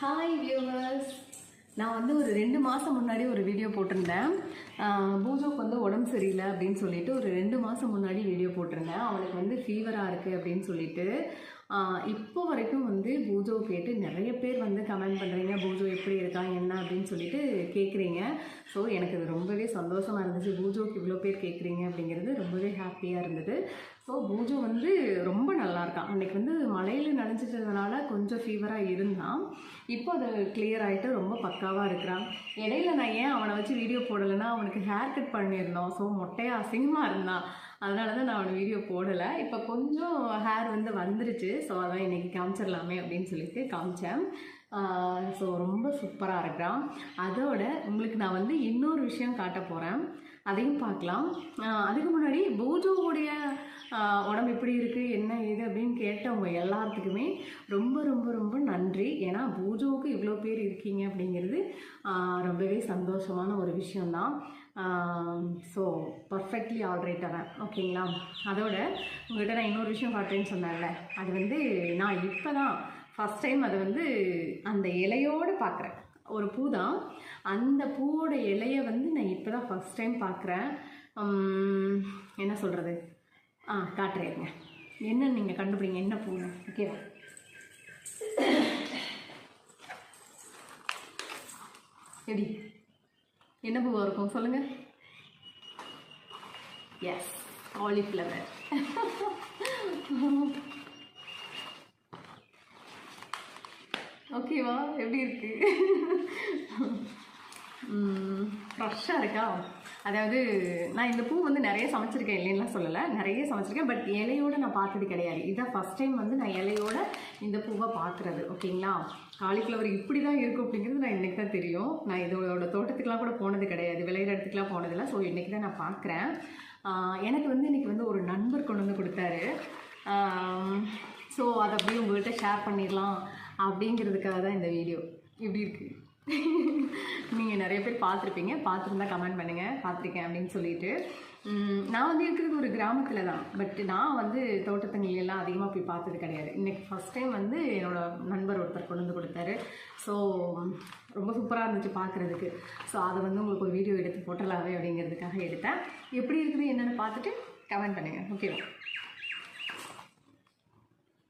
Hi viewers, நான் வந்து ஒரு 2 மாதம் முன்னாடி ஒரு வீடியோ போட்டிருந்தேன். பூஜோக்கு வந்து உடம்பு சரியில்லை அப்படின்னு சொல்லிட்டு ஒரு 2 மாதம் முன்னாடி வீடியோ போட்டிருந்தேன். அவனுக்கு வந்து ஃபீவராக இருக்குது அப்படின்னு சொல்லிட்டு. இப்போ வரைக்கும் வந்து பூஜோ கேட்டு நிறைய பேர் வந்து கமெண்ட் பண்ணுறீங்க, பூஜோ எப்படி இருக்காங்க என்ன அப்படின்னு சொல்லிட்டு கேட்குறீங்க. ஸோ எனக்கு அது ரொம்பவே சந்தோஷமாக இருந்துச்சு. பூஜோக்கு இவ்வளோ பேர் கேட்குறீங்க அப்படிங்கிறது ரொம்பவே ஹாப்பியாக இருந்தது. ஸோ பூஜோ வந்து ரொம்ப நல்லா இருக்கான். அன்றைக்கி வந்து மழையில் நனைஞ்சிட்டதுனால கொஞ்சம் ஃபீவராக இருந்தான். இப்போ அது கிளியர் ஆகிட்டு ரொம்ப பக்காவாக இருக்கிறான். இடையில நான் ஏன் அவனை வச்சு வீடியோ போடலைன்னா, அவனுக்கு ஹேர் கட் பண்ணியிருந்தோம். ஸோ மொட்டையாக அசிங்கமாக இருந்தான். அதனால தான் நான் அவனுக்கு வீடியோ போடலை. இப்போ கொஞ்சம் ஹேர் வந்து வந்துருச்சு. ஸோ அதான் இன்றைக்கி காமிச்சிடலாமே அப்படின்னு சொல்லிட்டு காமிச்சேன். ஸோ ரொம்ப சூப்பராக இருக்கிறான். அதோட உங்களுக்கு நான் வந்து இன்னொரு விஷயம் காட்ட போகிறேன், அதையும் பார்க்கலாம். அதுக்கு முன்னாடி பூஜோவுடைய உடம்பு எப்படி இருக்குது என்ன ஏது அப்படின்னு கேட்டவங்க எல்லாத்துக்குமே ரொம்ப ரொம்ப ரொம்ப நன்றி. ஏன்னா பூஜோவுக்கு இவ்வளோ பேர் இருக்கீங்க அப்படிங்கிறது ரொம்பவே சந்தோஷமான ஒரு விஷயந்தான். ஸோ பர்ஃபெக்ட்லி ஆல்ரைட் அவன், ஓகேங்களா? அதோட உங்கள்கிட்ட நான் இன்னொரு விஷயம் காட்டுறேன்னு சொன்னேன்ல, அது வந்து நான் இப்போ தான் ஃபஸ்ட் டைம் அதை வந்து அந்த இலையோடு பார்க்குறேன். ஒரு பூ தான், அந்த பூவோட இலையை வந்து நான் இப்போ தான் ஃபஸ்ட் டைம் பார்க்குறேன். என்ன சொல்கிறது, காட்டுறேங்க. என்ன நீங்கள் கண்டுபிடிங்க என்ன பூன்னு, ஓகேவா? எப்படி என்ன பூவாக இருக்கும் சொல்லுங்கள்? Yes, cauliflower. ஓகேவா? எப்படி இருக்கு? ஃப்ரெஷ்ஷாக இருக்கா? அதாவது நான் இந்த பூ வந்து நிறைய சமைச்சிருக்கேன், இல்லைன்னா சொல்லலை, நிறைய சமைச்சிருக்கேன். பட் இலையோடு நான் பார்த்தது கிடையாது. இதுதான் ஃபஸ்ட் டைம் வந்து நான் இலையோட இந்த பூவை பார்க்குறது, ஓகேங்களா? காலிஃப்ளவர் இப்படி தான் இருக்கும் அப்படிங்கிறது நான் இன்றைக்கி தான் தெரியும். நான் இதோட தோட்டத்துக்கெலாம் கூட போனது கிடையாது, விளையிற இடத்துக்குலாம் போனதில்லை. ஸோ இன்றைக்கி தான் நான் பார்க்குறேன். எனக்கு வந்து இன்றைக்கி வந்து ஒரு நண்பர் கொண்டு வந்து கொடுத்தாரு. ஸோ அதை அப்படியே உங்கள்கிட்ட ஷேர் பண்ணிடலாம் அப்படிங்கிறதுக்காக தான் இந்த வீடியோ. எப்படி இருக்குது? நீங்கள் நிறைய பேர் பார்த்துருப்பீங்க, பார்த்துருந்தா கமெண்ட் பண்ணுங்கள் பார்த்துருக்கேன் அப்படின்னு சொல்லிட்டு. நான் வந்து இருக்கிறது ஒரு கிராமத்தில் தான். பட் நான் வந்து தோட்டத்துங்களெல்லாம் அதிகமாக போய் பார்த்தது கிடையாது. இன்றைக்கி ஃபஸ்ட் டைம் வந்து என்னோடய நண்பர் ஒருத்தர் கொண்டு வந்து கொடுத்தாரு. ஸோ ரொம்ப சூப்பராக இருந்துச்சு பார்க்குறதுக்கு. ஸோ அதை வந்து உங்களுக்கு ஒரு வீடியோ எடுத்து போட்டலாவே அப்படிங்கிறதுக்காக எடுத்தேன். எப்படி இருக்குது என்னென்னு பார்த்துட்டு கமெண்ட் பண்ணுங்கள், ஓகேவா?